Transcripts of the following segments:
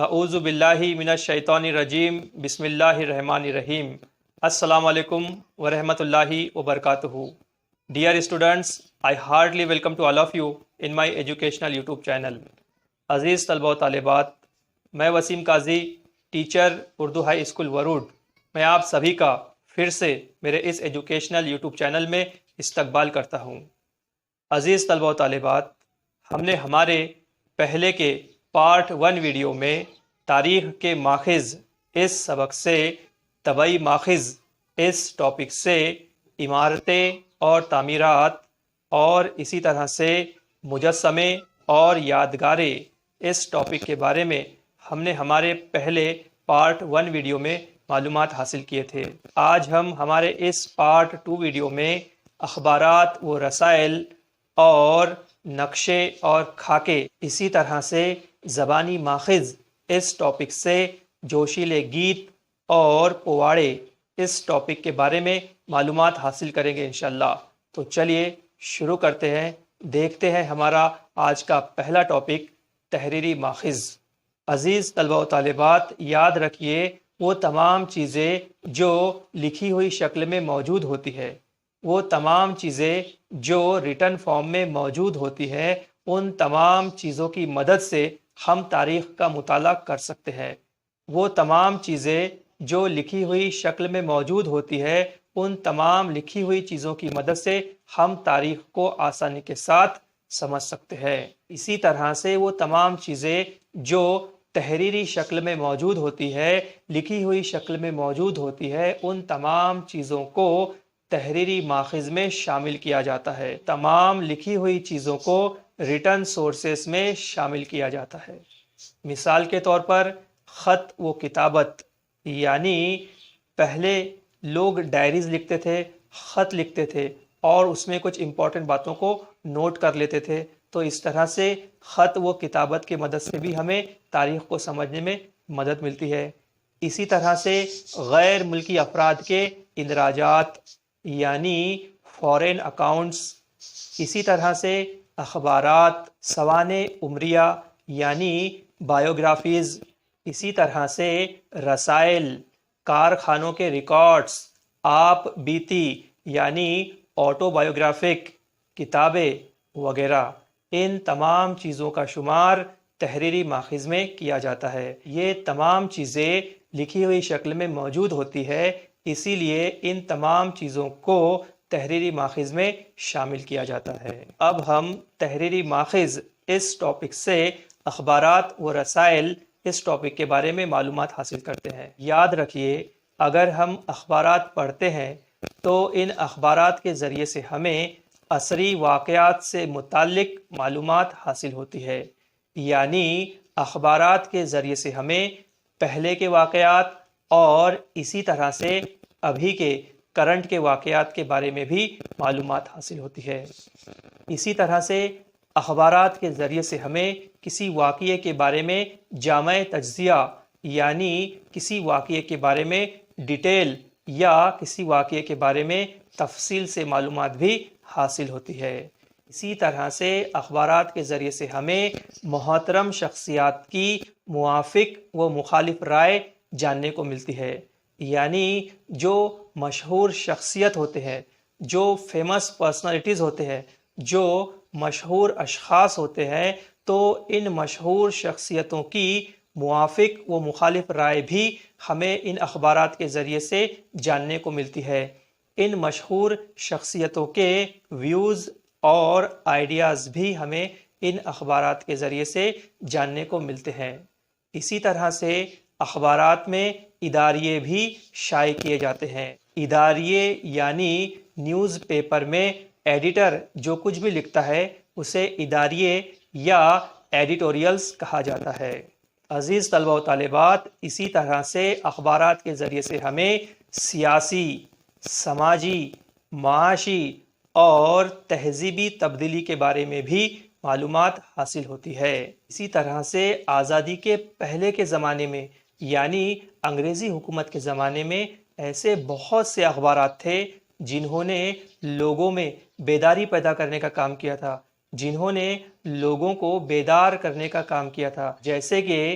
اعوذ باللہ من الشیطان الرجیم بسم اللہ الرحمن الرحیم السلام علیکم ورحمۃ اللہ وبرکاتہ. Dear students, I heartily welcome to all of you in my educational YouTube channel. عزیز طلبہ و طالبات، میں وسیم قاضی، ٹیچر اردو ہائی اسکول ورود، میں آپ سبھی کا پھر سے میرے اس ایجوکیشنل یوٹیوب چینل میں استقبال کرتا ہوں. عزیز طلبہ و طالبات، ہم نے ہمارے پہلے کے پارٹ 1 ویڈیو میں تاریخ کے ماخذ اس سبق سے، طبعی ماخذ اس ٹاپک سے، عمارتیں اور تعمیرات اور اسی طرح سے مجسمے اور یادگاریں اس ٹاپک کے بارے میں ہم نے ہمارے پہلے پارٹ 1 ویڈیو میں معلومات حاصل کیے تھے. آج ہم ہمارے اس پارٹ 2 ویڈیو میں اخبارات و رسائل اور نقشے اور خاکے، اسی طرح سے زبانی ماخذ اس ٹاپک سے، جوشیلے گیت اور پواڑے اس ٹاپک کے بارے میں معلومات حاصل کریں گے انشاءاللہ. تو چلیے شروع کرتے ہیں، دیکھتے ہیں ہمارا آج کا پہلا ٹاپک تحریری ماخذ. عزیز طلبہ و طالبات، یاد رکھیے وہ تمام چیزیں جو لکھی ہوئی شکل میں موجود ہوتی ہے، وہ تمام چیزیں جو ریٹن فارم میں موجود ہوتی ہے، ان تمام چیزوں کی مدد سے ہم تاریخ کا مطالعہ کر سکتے ہیں. وہ تمام چیزیں جو لکھی ہوئی شکل میں موجود ہوتی ہے، ان تمام لکھی ہوئی چیزوں کی مدد سے ہم تاریخ کو آسانی کے ساتھ سمجھ سکتے ہیں. اسی طرح سے وہ تمام چیزیں جو تحریری شکل میں موجود ہوتی ہے، لکھی ہوئی شکل میں موجود ہوتی ہے، ان تمام چیزوں کو تحریری ماخذ میں شامل کیا جاتا ہے. تمام لکھی ہوئی چیزوں کو ریٹن سورسز میں شامل کیا جاتا ہے. مثال کے طور پر خط و کتابت، یعنی پہلے لوگ ڈائریز لکھتے تھے، خط لکھتے تھے اور اس میں کچھ امپورٹنٹ باتوں کو نوٹ کر لیتے تھے. تو اس طرح سے خط و کتابت کی مدد سے بھی ہمیں تاریخ کو سمجھنے میں مدد ملتی ہے. اسی طرح سے غیر ملکی افراد کے اندراجات، یعنی فورین اکاؤنٹس، اسی طرح سے اخبارات، سوانح عمریہ یعنی بایوگرافیز، اسی طرح سے رسائل، کارخانوں کے ریکارڈز، آپ بیتی یعنی آٹو بایوگرافک کتابیں وغیرہ، ان تمام چیزوں کا شمار تحریری ماخذ میں کیا جاتا ہے. یہ تمام چیزیں لکھی ہوئی شکل میں موجود ہوتی ہے، اسی لیے ان تمام چیزوں کو تحریری ماخذ میں شامل کیا جاتا ہے. اب ہم تحریری ماخذ اس ٹاپک سے اخبارات و رسائل اس ٹاپک کے بارے میں معلومات حاصل کرتے ہیں. یاد رکھیے اگر ہم اخبارات پڑھتے ہیں تو ان اخبارات کے ذریعے سے ہمیں عصری واقعات سے متعلق معلومات حاصل ہوتی ہے. یعنی اخبارات کے ذریعے سے ہمیں پہلے کے واقعات اور اسی طرح سے ابھی کے کرنٹ کے واقعات کے بارے میں بھی معلومات حاصل ہوتی ہے. اسی طرح سے اخبارات کے ذریعے سے ہمیں کسی واقعے کے بارے میں جامع تجزیہ، یعنی کسی واقعے کے بارے میں ڈیٹیل یا کسی واقعے کے بارے میں تفصیل سے معلومات بھی حاصل ہوتی ہے. اسی طرح سے اخبارات کے ذریعے سے ہمیں محترم شخصیات کی موافق و مخالف رائے جاننے کو ملتی ہے. یعنی جو مشہور شخصیت ہوتے ہیں، جو فیمس پرسنالٹیز ہوتے ہیں، جو مشہور اشخاص ہوتے ہیں، تو ان مشہور شخصیتوں کی موافق و مخالف رائے بھی ہمیں ان اخبارات کے ذریعے سے جاننے کو ملتی ہے. ان مشہور شخصیتوں کے ویوز اور آئیڈیاز بھی ہمیں ان اخبارات کے ذریعے سے جاننے کو ملتے ہیں. اسی طرح سے اخبارات میں اداریے بھی شائع کیے جاتے ہیں. اداریے یعنی نیوز پیپر میں ایڈیٹر جو کچھ بھی لکھتا ہے اسے اداریے یا ایڈیٹوریلز کہا جاتا ہے. عزیز طلبہ و طالبات، اسی طرح سے اخبارات کے ذریعے سے ہمیں سیاسی، سماجی، معاشی اور تہذیبی تبدیلی کے بارے میں بھی معلومات حاصل ہوتی ہے. اسی طرح سے آزادی کے پہلے کے زمانے میں، یعنی انگریزی حکومت کے زمانے میں، ایسے بہت سے اخبارات تھے جنہوں نے لوگوں میں بیداری پیدا کرنے کا کام کیا تھا، جنہوں نے لوگوں کو بیدار کرنے کا کام کیا تھا. جیسے کہ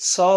100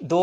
2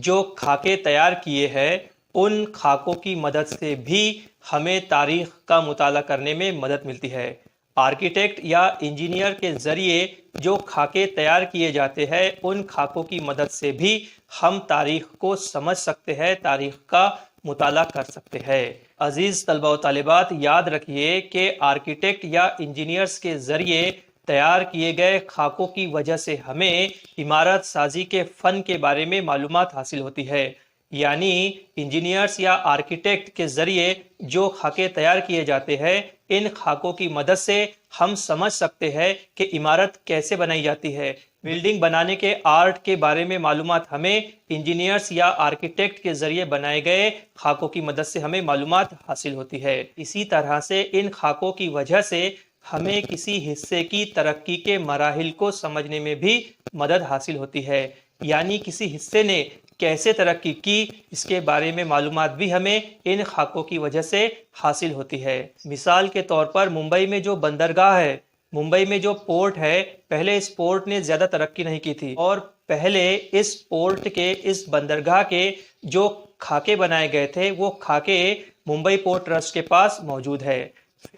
جو خاکے تیار کیے ہیں ان خاکوں کی مدد سے بھی ہمیں تاریخ کا مطالعہ کرنے میں مدد ملتی ہے۔ آرکیٹیکٹ یا انجینئر کے ذریعے جو خاکے تیار کیے جاتے ہیں ان خاکوں کی مدد سے بھی ہم تاریخ کو سمجھ سکتے ہیں، تاریخ کا مطالعہ کر سکتے ہیں۔ عزیز طلبہ و طالبات، یاد رکھیے کہ آرکیٹیکٹ یا انجینئرز کے ذریعے تیار کیے گئے خاکوں کی وجہ سے ہمیں عمارت سازی کے فن کے بارے میں معلومات حاصل ہوتی ہے۔ یعنی انجینئرز یا آرکیٹیکٹ کے ذریعے جو خاکے تیار کیے جاتے ہیں ان خاکوں کی مدد سے ہم سمجھ سکتے ہیں کہ عمارت کیسے بنائی جاتی ہے۔ بلڈنگ بنانے کے آرٹ کے بارے میں معلومات ہمیں انجینئرز یا آرکیٹیکٹ کے ذریعے بنائے گئے خاکوں کی مدد سے ہمیں معلومات حاصل ہوتی ہے۔ اسی طرح سے ان خاکوں کی وجہ سے ہمیں کسی حصے کی ترقی کے مراحل کو سمجھنے میں بھی مدد حاصل ہوتی ہے۔ یعنی کسی حصے نے کیسے ترقی کی اس کے بارے میں معلومات بھی ہمیں ان خاکوں کی وجہ سے حاصل ہوتی ہے۔ مثال کے طور پر ممبئی میں جو بندرگاہ ہے، ممبئی میں جو پورٹ ہے، پہلے اس پورٹ نے زیادہ ترقی نہیں کی تھی اور پہلے اس پورٹ کے، اس بندرگاہ کے جو خاکے بنائے گئے تھے وہ خاکے ممبئی پورٹ ٹرسٹ کے پاس موجود ہے۔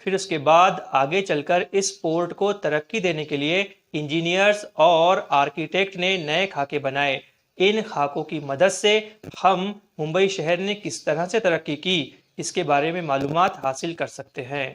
پھر اس کے بعد آگے چل کر اس پورٹ کو ترقی دینے کے لیے انجینئرز اور آرکیٹیکٹ نے نئے خاکے بنائے۔ ان خاکوں کی مدد سے ہم ممبئی شہر نے کس طرح سے ترقی کی اس کے بارے میں معلومات حاصل کر سکتے ہیں۔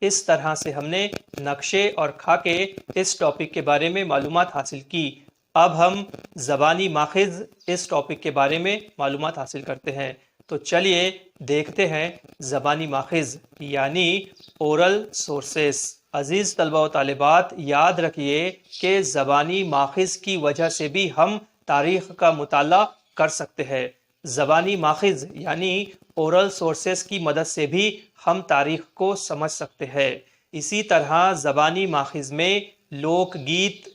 اس طرح سے ہم نے نقشے اور خاکے اس ٹاپک کے بارے میں معلومات حاصل کی۔ اب ہم زبانی ماخذ اس ٹاپک کے بارے میں معلومات حاصل کرتے ہیں۔ تو چلیے دیکھتے ہیں زبانی ماخذ یعنی اورل سورسز۔ عزیز طلبہ و طالبات، یاد رکھیے کہ زبانی ماخذ کی وجہ سے بھی ہم تاریخ کا مطالعہ کر سکتے ہیں۔ زبانی ماخذ یعنی اورل سورسز کی مدد سے بھی ہم تاریخ کو سمجھ سکتے ہیں۔ اسی طرح زبانی ماخذ میں لوک گیت،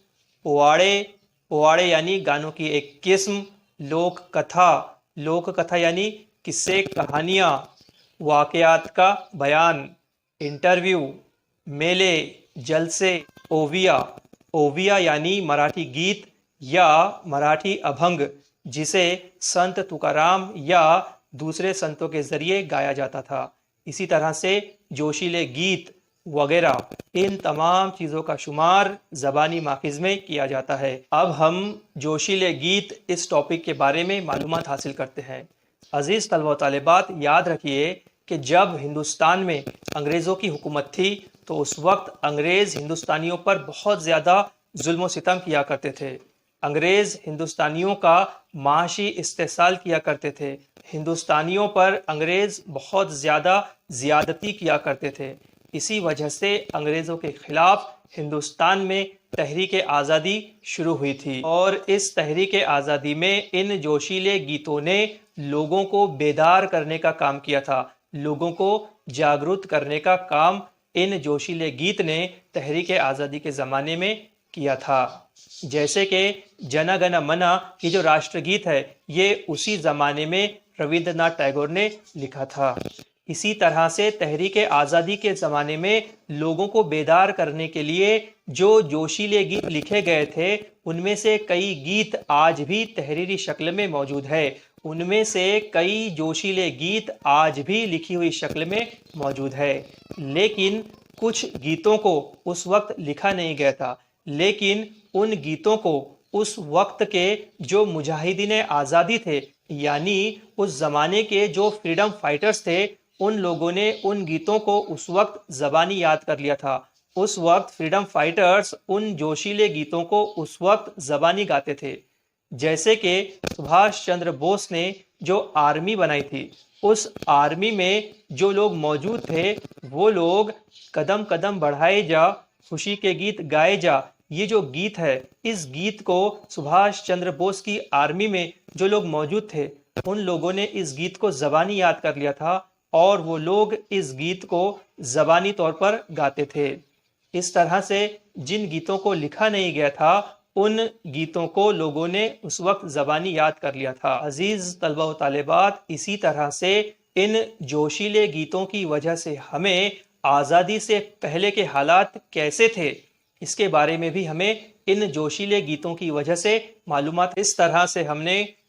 پواڑے یعنی گانوں کی ایک قسم، لوک کتھا یعنی قصے کہانیاں، واقعات کا بیان، انٹرویو، میلے، جلسے، اوویا یعنی مراٹھی گیت یا مراٹھی ابھنگ جسے سنت تکارام یا دوسرے سنتوں کے ذریعے گایا جاتا تھا۔ اسی طرح سے جوشیلے گیت وغیرہ، ان تمام چیزوں کا شمار زبانی ماخذ میں کیا جاتا ہے۔ اب ہم جوشیلے گیت اس ٹاپک کے بارے میں معلومات حاصل کرتے ہیں۔ عزیز طلبہ و طالبات، یاد رکھیے کہ جب ہندوستان میں انگریزوں کی حکومت تھی تو اس وقت انگریز ہندوستانیوں پر بہت زیادہ ظلم و ستم کیا کرتے تھے۔ انگریز ہندوستانیوں کا معاشی استحصال کیا کرتے تھے۔ ہندوستانیوں پر انگریز بہت زیادہ زیادتی کیا کرتے تھے۔ اسی وجہ سے انگریزوں کے خلاف ہندوستان میں تحریک آزادی شروع ہوئی تھی اور اس تحریک آزادی میں ان جوشیلے گیتوں نے لوگوں کو بیدار کرنے کا کام کیا تھا، لوگوں کو جاگرت کرنے کا کام ان جوشیلے گیت نے تحریک آزادی کے زمانے میں کیا تھا۔ جیسے کہ جنا گنا منا یہ جو راشٹر گیت ہے یہ اسی زمانے میں رویندر ناتھ ٹیگور نے لکھا تھا۔ اسی طرح سے تحریک آزادی کے زمانے میں لوگوں کو بیدار کرنے کے لیے جو جوشیلے گیت لکھے گئے تھے ان میں سے کئی گیت آج بھی تحریری شکل میں موجود ہے، ان میں سے کئی جوشیلے گیت آج بھی لکھی ہوئی شکل میں موجود ہے۔ لیکن کچھ گیتوں کو اس وقت لکھا نہیں گیا تھا، لیکن ان گیتوں کو اس وقت کے جو مجاہدین آزادی تھے یعنی اس زمانے کے جو فریڈم فائٹرز تھے ان لوگوں نے ان گیتوں کو اس وقت زبانی یاد کر لیا تھا۔ اس وقت فریڈم فائٹرز ان جوشیلے گیتوں کو اس وقت زبانی گاتے تھے۔ جیسے کہ سبھاش چندر بوس نے جو آرمی بنائی تھی، اس آرمی میں جو لوگ موجود تھے وہ لوگ قدم قدم بڑھائے جا، خوشی کے گیت گائے جا، یہ جو گیت ہے اس گیت کو سبھاش چندر بوس کی آرمی میں جو لوگ موجود تھے ان لوگوں نے اس گیت کو زبانی یاد کر لیا تھا اور وہ لوگ اس گیت کو زبانی طور پر گاتے تھے۔ اس طرح سے جن گیتوں کو لکھا نہیں گیا تھا ان گیتوں کو لوگوں نے اس وقت زبانی یاد کر لیا تھا۔ عزیز طلبہ و طالبات، اسی طرح سے ان جوشیلے گیتوں کی وجہ سے ہمیں آزادی سے پہلے کے حالات کیسے تھے اس کے بارے میں بھی ہمیں ان جوشیلے گیتوں کی وجہ سے معلومات۔ اس طرح سے ہم نے